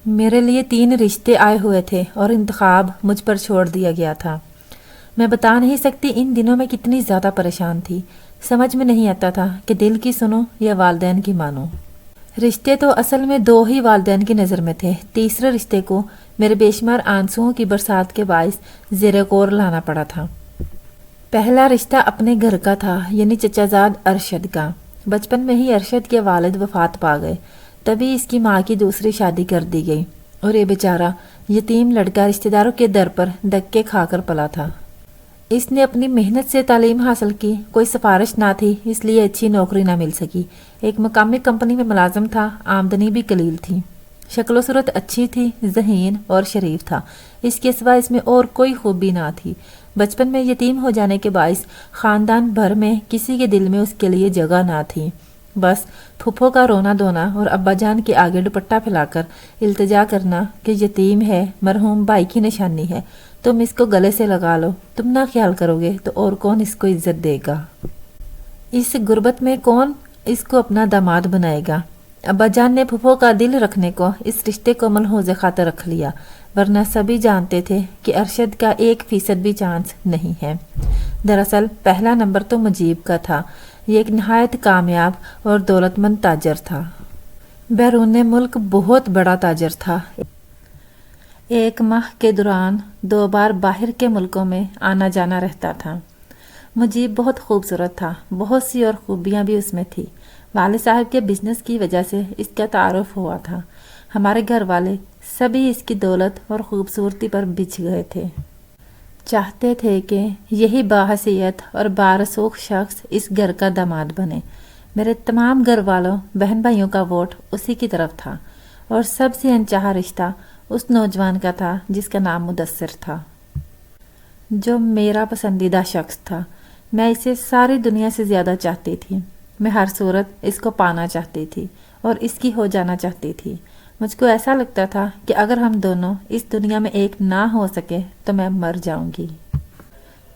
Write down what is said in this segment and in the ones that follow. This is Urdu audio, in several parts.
میرے لیے 3 رشتے آئے ہوئے تھے اور انتخاب مجھ پر چھوڑ دیا گیا تھا۔ میں بتا نہیں سکتی ان دنوں میں کتنی زیادہ پریشان تھی۔ سمجھ میں نہیں آتا تھا کہ دل کی سنوں یا والدین کی مانوں۔ رشتے تو اصل میں 2 ہی والدین کی نظر میں تھے۔ تیسرے رشتے کو میرے بے شمار آنسوؤں کی برسات کے باعث زیر غور لانا پڑا تھا۔ پہلا رشتہ اپنے گھر کا تھا، یعنی چچا زاد ارشد کا۔ بچپن میں ہی ارشد کے والد وفات پا گئے، تبھی اس کی ماں کی دوسری شادی کر دی گئی اور یہ بیچارہ یتیم لڑکا رشتہ داروں کے در پر دھکے کھا کر پلا تھا۔ اس نے اپنی محنت سے تعلیم حاصل کی، کوئی سفارش نہ تھی اس لیے اچھی نوکری نہ مل سکی۔ ایک مقامی کمپنی میں ملازم تھا، آمدنی بھی قلیل تھی۔ شکل و صورت اچھی تھی، ذہین اور شریف تھا، اس کے سوا اس میں اور کوئی خوبی نہ تھی۔ بچپن میں یتیم ہو جانے کے باعث خاندان بھر میں کسی کے دل میں اس کے لیے جگہ نہ تھی۔ بس پھپھو کا رونا دھونا اور ابا جان کے آگے دوپٹہ پھیلا کر التجا کرنا کہ یتیم ہے، مرحوم بھائی کی نشانی ہے، تم اس کو گلے سے لگا لو، تم نہ خیال کرو گے تو اور کون اس کو عزت دے گا، اس غربت میں کون اس کو اپنا داماد بنائے گا۔ ابا جان نے پھپھو کا دل رکھنے کو اس رشتے کو ملحوظ خاطر رکھ لیا، ورنہ سبھی جانتے تھے کہ ارشد کا 1% بھی چانس نہیں ہے۔ دراصل پہلا نمبر تو مجیب کا تھا۔ یہ ایک نہایت کامیاب اور دولت مند تاجر تھا، بیرون ملک بہت بڑا تاجر تھا۔ 1 ماہ کے دوران 2 بار باہر کے ملکوں میں آنا جانا رہتا تھا۔ مجیب بہت خوبصورت تھا، بہت سی اور خوبیاں بھی اس میں تھی۔ والد صاحب کے بزنس کی وجہ سے اس کا تعارف ہوا تھا۔ ہمارے گھر والے سبھی اس کی دولت اور خوبصورتی پر بچھ گئے تھے، چاہتے تھے کہ یہی باحثیت اور بارسوخ شخص اس گھر کا داماد بنے۔ میرے تمام گھر والوں بہن بھائیوں کا ووٹ اسی کی طرف تھا اور سب سے انچاہا رشتہ اس نوجوان کا تھا جس کا نام مدثر تھا، جو میرا پسندیدہ شخص تھا۔ میں اسے ساری دنیا سے زیادہ چاہتی تھی۔ میں ہر صورت اس کو پانا چاہتی تھی اور اس کی ہو جانا چاہتی تھی۔ مجھ کو ایسا لگتا تھا کہ اگر ہم دونوں اس دنیا میں ایک نہ ہو سکے تو میں مر جاؤں گی۔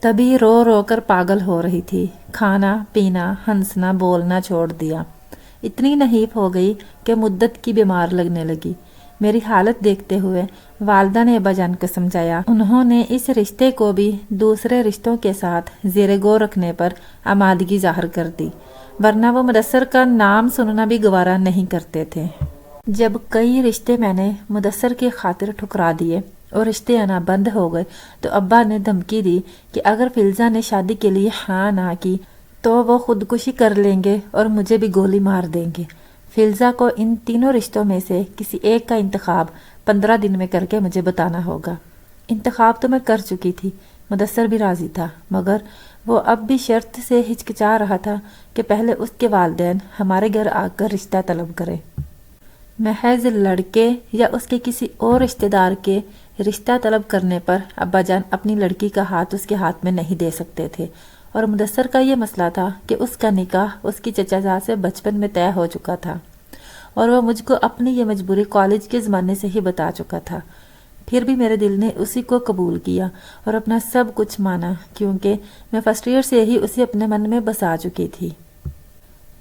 تبھی رو رو کر پاگل ہو رہی تھی، کھانا پینا ہنسنا بولنا چھوڑ دیا۔ اتنی نحیف ہو گئی کہ مدت کی بیمار لگنے لگی۔ میری حالت دیکھتے ہوئے والدہ نے ابا جان کو سمجھایا۔ انہوں نے اس رشتے کو بھی دوسرے رشتوں کے ساتھ زیر غور رکھنے پر آمادگی ظاہر کر دی، ورنہ وہ مدثر کا نام سننا بھی گوارا نہیں کرتے تھے۔ جب کئی رشتے میں نے مدثر کی خاطر ٹھکرا دیے اور رشتے آنا بند ہو گئے تو ابا نے دھمکی دی کہ اگر فلزا نے شادی کے لیے ہاں نہ کی تو وہ خودکشی کر لیں گے اور مجھے بھی گولی مار دیں گے۔ فلزا کو ان تینوں رشتوں میں سے کسی ایک کا انتخاب 15 دن میں کر کے مجھے بتانا ہوگا۔ انتخاب تو میں کر چکی تھی، مدثر بھی راضی تھا، مگر وہ اب بھی شرط سے ہچکچا رہا تھا کہ پہلے اس کے والدین ہمارے گھر آ کر رشتہ طلب کریں۔ محض لڑکے یا اس کے کسی اور رشتہ دار کے رشتہ طلب کرنے پر ابا جان اپنی لڑکی کا ہاتھ اس کے ہاتھ میں نہیں دے سکتے تھے، اور مدثر کا یہ مسئلہ تھا کہ اس کا نکاح اس کی چچا زاد سے بچپن میں طے ہو چکا تھا اور وہ مجھ کو اپنی یہ مجبوری کالج کے زمانے سے ہی بتا چکا تھا۔ پھر بھی میرے دل نے اسی کو قبول کیا اور اپنا سب کچھ مانا، کیونکہ میں فرسٹ ایئر سے ہی اسے اپنے من میں بسا چکی تھی۔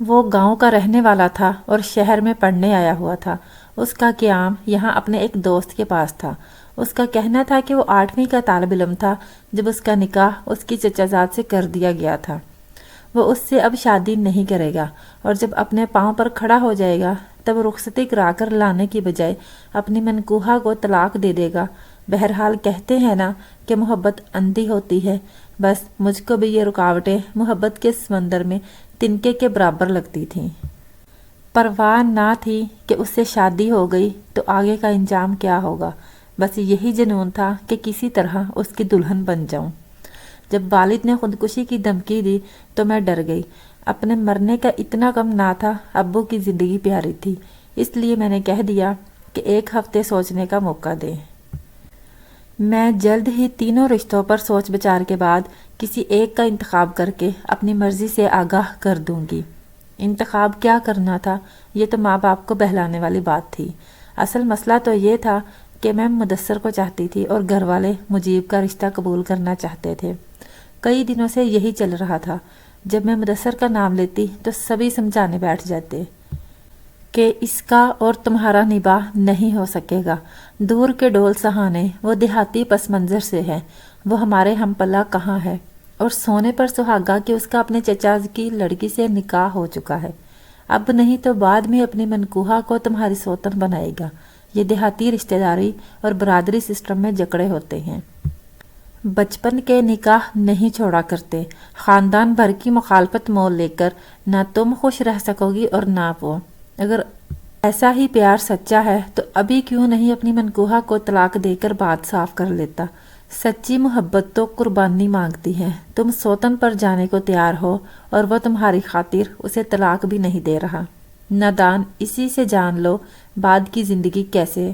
وہ گاؤں کا رہنے والا تھا اور شہر میں پڑھنے آیا ہوا تھا۔ اس کا قیام یہاں اپنے ایک دوست کے پاس تھا۔ اس کا کہنا تھا کہ وہ 8ویں کا طالب علم تھا جب اس کا نکاح اس کی چچا زاد سے کر دیا گیا تھا۔ وہ اس سے اب شادی نہیں کرے گا اور جب اپنے پاؤں پر کھڑا ہو جائے گا تب رخصتی کرا کر لانے کی بجائے اپنی منکوحہ کو طلاق دے دے گا۔ بہرحال کہتے ہیں نا کہ محبت اندھی ہوتی ہے، بس مجھ کو بھی یہ رکاوٹیں محبت کے سمندر میں تنکے کے برابر لگتی تھیں۔ پرواہ نہ تھی کہ اس سے شادی ہو گئی تو آگے کا انجام کیا ہوگا، بس یہی جنون تھا کہ کسی طرح اس کی دلہن بن جاؤں۔ جب والد نے خودکشی کی دھمکی دی تو میں ڈر گئی۔ اپنے مرنے کا اتنا کم نہ تھا، ابو کی زندگی پیاری تھی، اس لیے میں نے کہہ دیا کہ 1 ہفتے سوچنے کا موقع دیں۔ میں جلد ہی تینوں رشتوں پر سوچ بچار کے بعد کسی ایک کا انتخاب کر کے اپنی مرضی سے آگاہ کر دوں گی۔ انتخاب کیا کرنا تھا یہ تو ماں باپ کو بہلانے والی بات تھی۔ اصل مسئلہ تو یہ تھا کہ میں مدثر کو چاہتی تھی اور گھر والے مجیب کا رشتہ قبول کرنا چاہتے تھے۔ کئی دنوں سے یہی چل رہا تھا۔ جب میں مدثر کا نام لیتی تو سبھی سمجھانے بیٹھ جاتے کہ اس کا اور تمہارا نباہ نہیں ہو سکے گا۔ دور کے ڈول سہانے وہ دیہاتی پس منظر سے ہے، وہ ہمارے ہم پلہ کہاں ہے، اور سونے پر سہاگا کہ اس کا اپنے چچا کی لڑکی سے نکاح ہو چکا ہے، اب نہیں تو بعد میں اپنی منکوہا کو تمہاری سوتن بنائے گا۔ یہ دیہاتی رشتہ داری اور برادری سسٹم میں جکڑے ہوتے ہیں۔ بچپن کے نکاح نہیں چھوڑا کرتے، خاندان بھر کی مخالفت مول لے کر نہ تم خوش رہ سکو گی اور نہ وہ۔ اگر ایسا ہی پیار سچا ہے تو ابھی کیوں نہیں اپنی منکوہا کو طلاق دے کر بات صاف کر لیتا؟ سچی محبت تو قربانی مانگتی ہے۔ تم سوتن پر جانے کو تیار ہو اور وہ تمہاری خاطر اسے طلاق بھی نہیں دے رہا۔ نادان، اسی سے جان لو بعد کی زندگی کیسے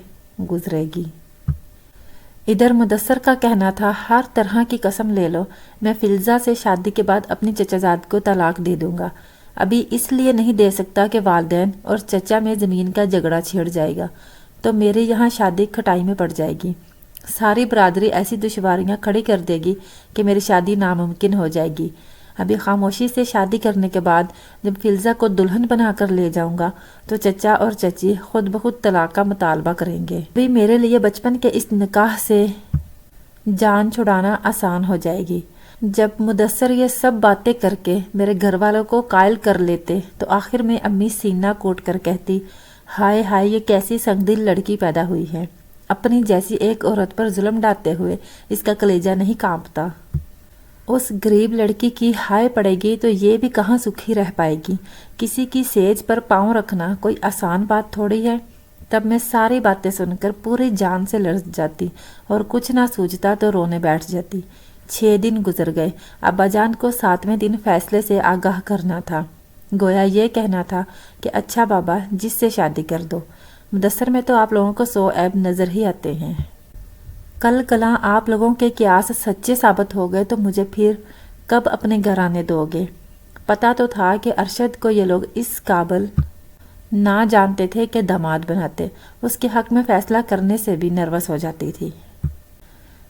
گزرے گی۔ ادھر مدثر کا کہنا تھا، ہر طرح کی قسم لے لو، میں فلزہ سے شادی کے بعد اپنی چچا زاد کو طلاق دے دوں گا۔ ابھی اس لیے نہیں دے سکتا کہ والدین اور چچا میں زمین کا جھگڑا چھڑ جائے گا تو میرے یہاں شادی کھٹائی میں پڑ جائے گی۔ ساری برادری ایسی دشواریاں کھڑی کر دے گی کہ میری شادی ناممکن ہو جائے گی۔ ابھی خاموشی سے شادی کرنے کے بعد جب فلزہ کو دلہن بنا کر لے جاؤں گا تو چچا اور چچی خود بخود طلاق کا مطالبہ کریں گے۔ ابھی میرے لیے بچپن کے اس نکاح سے جان چھڑانا آسان ہو جائے گی۔ جب مدثر یہ سب باتیں کر کے میرے گھر والوں کو قائل کر لیتے تو آخر میں امی سینہ کوٹ کر کہتی، ہائے ہائے، یہ کیسی سنگ دل لڑکی پیدا ہوئی ہے۔ اپنی جیسی ایک عورت پر ظلم ڈالتے ہوئے اس کا کلیجہ نہیں کانپتا۔ اس غریب لڑکی کی ہائے پڑے گی تو یہ بھی کہاں سکھی رہ پائے گی۔ کسی کی سیج پر پاؤں رکھنا کوئی آسان بات تھوڑی ہے۔ تب میں ساری باتیں سن کر پوری جان سے لرز جاتی اور کچھ نہ سوچتا تو رونے بیٹھ جاتی۔ 6 دن گزر گئے۔ ابا جان کو 7ویں دن فیصلے سے آگاہ کرنا تھا، گویا یہ کہنا تھا کہ اچھا بابا، جس سے شادی کر دو۔ مدثر میں تو آپ لوگوں کو 100 عیب نظر ہی آتے ہیں۔ کل کلاں آپ لوگوں کے قیاس سچے ثابت ہو گئے تو مجھے پھر کب اپنے گھر آنے دو گے؟ پتا تو تھا کہ ارشد کو یہ لوگ اس قابل نہ جانتے تھے کہ داماد بناتے۔ اس کے حق میں فیصلہ کرنے سے بھی نروس ہو جاتی تھی۔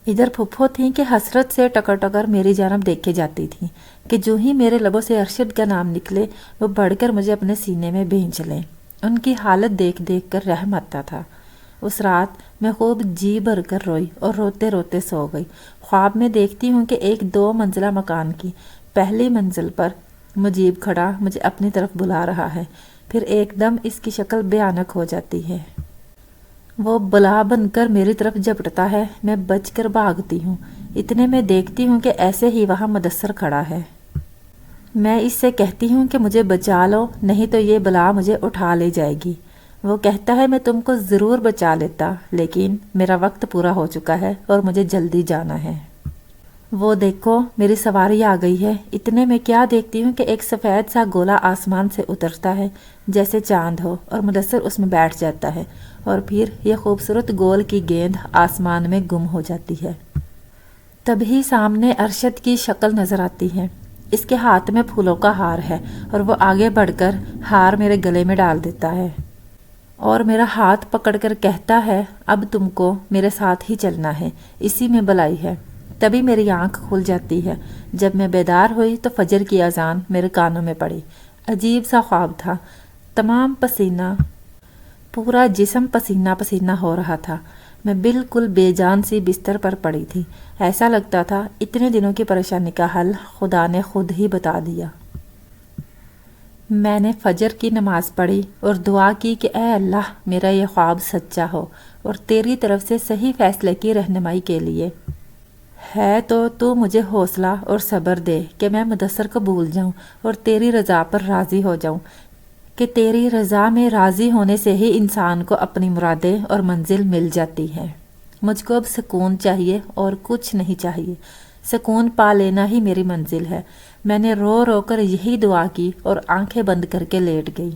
ادھر پھپھو تھیں کہ حسرت سے ٹکر ٹکر میری جانب دیکھے جاتی تھیں کہ جو ہی میرے لبوں سے ارشد کا نام نکلے وہ بڑھ کر مجھے اپنے سینے میں بھینچ لیں۔ ان کی حالت دیکھ دیکھ کر رحم آتا تھا۔ اس رات میں خوب جی بھر کر روئی اور روتے روتے سو گئی۔ خواب میں دیکھتی ہوں کہ ایک 2 منزلہ مکان کی پہلی منزل پر مجیب کھڑا مجھے اپنی طرف بلا رہا ہے، پھر ایک دم اس کی شکل بھیانک ہو جاتی ہے۔ وہ بلا بن کر میری طرف جھپٹتا ہے، میں بچ کر بھاگتی ہوں۔ اتنے میں دیکھتی ہوں کہ ایسے ہی وہاں مدثر کھڑا ہے۔ میں اس سے کہتی ہوں کہ مجھے بچا لو، نہیں تو یہ بلا مجھے اٹھا لے جائے گی۔ وہ کہتا ہے میں تم کو ضرور بچا لیتا، لیکن میرا وقت پورا ہو چکا ہے اور مجھے جلدی جانا ہے۔ وہ دیکھو میری سواری آ گئی ہے۔ اتنے میں کیا دیکھتی ہوں کہ ایک سفید سا گولا آسمان سے اترتا ہے جیسے چاند ہو، اور مدثر اس میں بیٹھ جاتا ہے، اور پھر یہ خوبصورت گول کی گیند آسمان میں گم ہو جاتی ہے۔ تبھی سامنے ارشد کی شکل نظر آتی ہے۔ اس کے ہاتھ میں پھولوں کا ہار ہے اور وہ آگے بڑھ کر ہار میرے گلے میں ڈال دیتا ہے اور میرا ہاتھ پکڑ کر کہتا ہے، اب تم کو میرے ساتھ ہی چلنا ہے، اسی میں بلائی ہے۔ تبھی میری آنکھ کھل جاتی ہے۔ جب میں بیدار ہوئی تو فجر کی اذان میرے کانوں میں پڑی۔ عجیب سا خواب تھا۔ تمام پسینہ، پورا جسم پسینہ پسینہ ہو رہا تھا۔ میں بالکل بے جان سی بستر پر پڑی تھی۔ ایسا لگتا تھا اتنے دنوں کی پریشانی کا حل خدا نے خود ہی بتا دیا۔ میں نے فجر کی نماز پڑھی اور دعا کی کہ اے اللہ، میرا یہ خواب سچا ہو اور تیری طرف سے صحیح فیصلے کی رہنمائی کے لیے ہے تو مجھے حوصلہ اور صبر دے کہ میں مدثر کو بھول جاؤں اور تیری رضا پر راضی ہو جاؤں، کہ تیری رضا میں راضی ہونے سے ہی انسان کو اپنی مرادیں اور منزل مل جاتی ہے۔ مجھ کو اب سکون چاہیے اور کچھ نہیں چاہیے۔ سکون پا لینا ہی میری منزل ہے۔ میں نے رو رو کر یہی دعا کی اور آنکھیں بند کر کے لیٹ گئی۔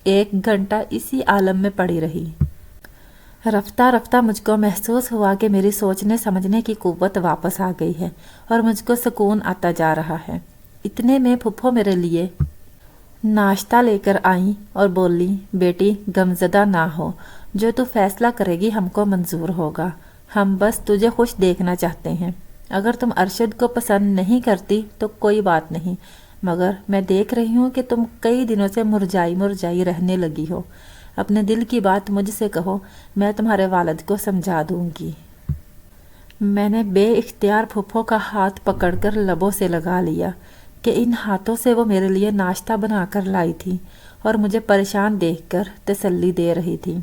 1 گھنٹہ اسی عالم میں پڑی رہی۔ رفتہ رفتہ مجھ کو محسوس ہوا کہ میری سوچنے سمجھنے کی قوت واپس آ گئی ہے اور مجھ کو سکون آتا جا رہا ہے۔ اتنے میں پھپھو میرے لیے ناشتہ لے کر آئیں اور بولی، بیٹی غمزدہ نہ ہو، جو تو فیصلہ کرے گی ہم کو منظور ہوگا۔ ہم بس تجھے خوش دیکھنا چاہتے ہیں۔ اگر تم ارشد کو پسند نہیں کرتی تو کوئی بات نہیں، مگر میں دیکھ رہی ہوں کہ تم کئی دنوں سے مرجائی مرجائی رہنے لگی ہو۔ اپنے دل کی بات مجھ سے کہو، میں تمہارے والد کو سمجھا دوں گی۔ میں نے بے اختیار پھپھو کا ہاتھ پکڑ کر لبوں سے لگا لیا کہ ان ہاتھوں سے وہ میرے لیے ناشتہ بنا کر لائی تھی اور مجھے پریشان دیکھ کر تسلی دے رہی تھی۔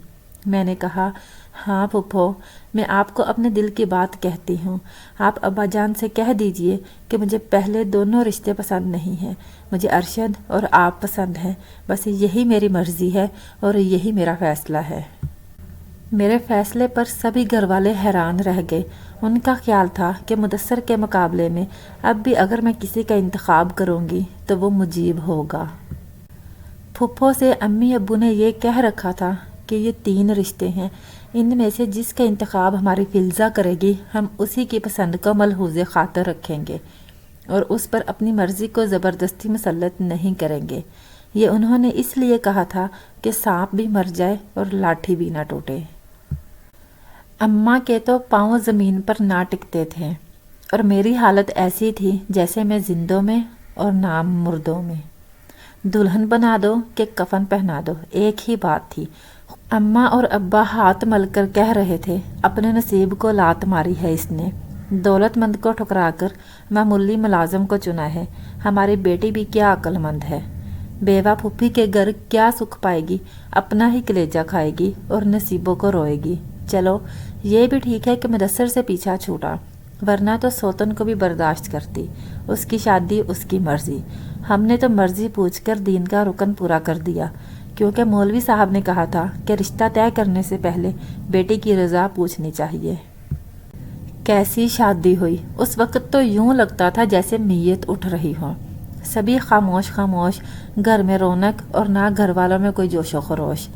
میں نے کہا، ہاں پھپھو، میں آپ کو اپنے دل کی بات کہتی ہوں۔ آپ ابا جان سے کہہ دیجئے کہ مجھے پہلے دونوں رشتے پسند نہیں ہیں، مجھے ارشد اور آپ پسند ہیں، بس یہی میری مرضی ہے اور یہی میرا فیصلہ ہے۔ میرے فیصلے پر سبھی گھر والے حیران رہ گئے۔ ان کا خیال تھا کہ مدثر کے مقابلے میں اب بھی اگر میں کسی کا انتخاب کروں گی تو وہ مجیب ہوگا۔ پھپھو سے امی ابو نے یہ کہہ رکھا تھا کہ یہ 3 رشتے ہیں، ان میں سے جس کا انتخاب ہماری فلزہ کرے گی ہم اسی کی پسند کو ملحوظ خاطر رکھیں گے اور اس پر اپنی مرضی کو زبردستی مسلط نہیں کریں گے۔ یہ انہوں نے اس لیے کہا تھا کہ سانپ بھی مر جائے اور لاٹھی بھی نہ ٹوٹے۔ اماں کے تو پاؤں زمین پر نہ ٹکتے تھے اور میری حالت ایسی تھی جیسے میں زندوں میں اور نام مردوں میں۔ دلہن بنا دو کہ کفن پہنا دو، ایک ہی بات تھی۔ اماں اور ابا ہاتھ مل کر کہہ رہے تھے، اپنے نصیب کو لات ماری ہے اس نے، دولت مند کو ٹھکرا کر معمولی ملازم کو چنا ہے۔ ہماری بیٹی بھی کیا عقل مند ہے، بیوہ پھوپھی کے گھر کیا سکھ پائے گی، اپنا ہی کلیجہ کھائے گی اور نصیبوں کو روئے گی۔ چلو یہ بھی ٹھیک ہے کہ مدثر سے پیچھا چھوٹا، ورنہ تو سوتن کو بھی برداشت کرتی، اس کی شادی اس کی مرضی۔ ہم نے تو مرضی پوچھ کر دین کا رکن پورا کر دیا، کیونکہ مولوی صاحب نے کہا تھا کہ رشتہ طے کرنے سے پہلے بیٹی کی رضا پوچھنی چاہیے۔ کیسی شادی ہوئی، اس وقت تو یوں لگتا تھا جیسے میت اٹھ رہی ہو۔ سبھی خاموش خاموش، گھر میں رونق اور نہ گھر والوں میں کوئی جوش و خروش۔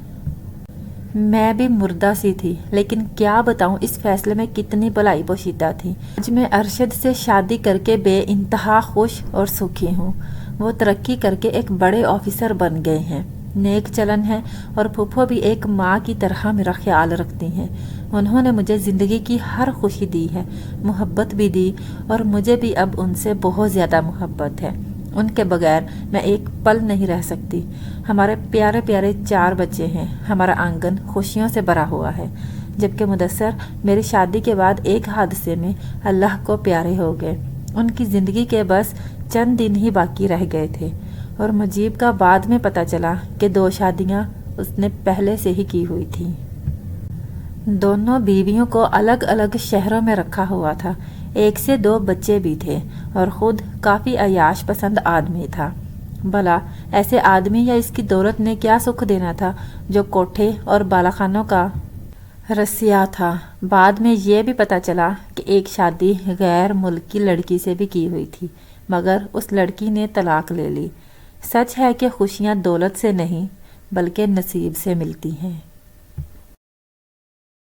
میں بھی مردہ سی تھی، لیکن کیا بتاؤں اس فیصلے میں کتنی بلائی پوشیدہ تھی۔ آج میں ارشد سے شادی کر کے بے انتہا خوش اور سکھی ہوں۔ وہ ترقی کر کے ایک بڑے آفیسر بن گئے ہیں، نیک چلن ہے اور پھپھو بھی ایک ماں کی طرح میرا خیال رکھتی ہیں۔ انہوں نے مجھے زندگی کی ہر خوشی دی ہے، محبت بھی دی، اور مجھے بھی اب ان سے بہت زیادہ محبت ہے۔ ان کے بغیر میں ایک پل نہیں رہ سکتی۔ ہمارے پیارے پیارے 4 بچے ہیں، ہمارا آنگن خوشیوں سے بھرا ہوا ہے، جبکہ مدثر میری شادی کے بعد ایک حادثے میں اللہ کو پیارے ہو گئے۔ ان کی زندگی کے بس چند دن ہی باقی رہ گئے تھے، اور مجیب کا بعد میں پتہ چلا کہ 2 شادیاں اس نے پہلے سے ہی کی ہوئی تھیں۔ دونوں بیویوں کو الگ الگ شہروں میں رکھا ہوا تھا، ایک سے 2 بچے بھی تھے، اور خود کافی عیاش پسند آدمی تھا۔ بھلا ایسے آدمی یا اس کی دولت نے کیا سکھ دینا تھا جو کوٹھے اور بالاخانوں کا رسیا تھا۔ بعد میں یہ بھی پتہ چلا کہ ایک شادی غیر ملکی لڑکی سے بھی کی ہوئی تھی، مگر اس لڑکی نے طلاق لے لی۔ سچ ہے کہ خوشیاں دولت سے نہیں بلکہ نصیب سے ملتی ہیں۔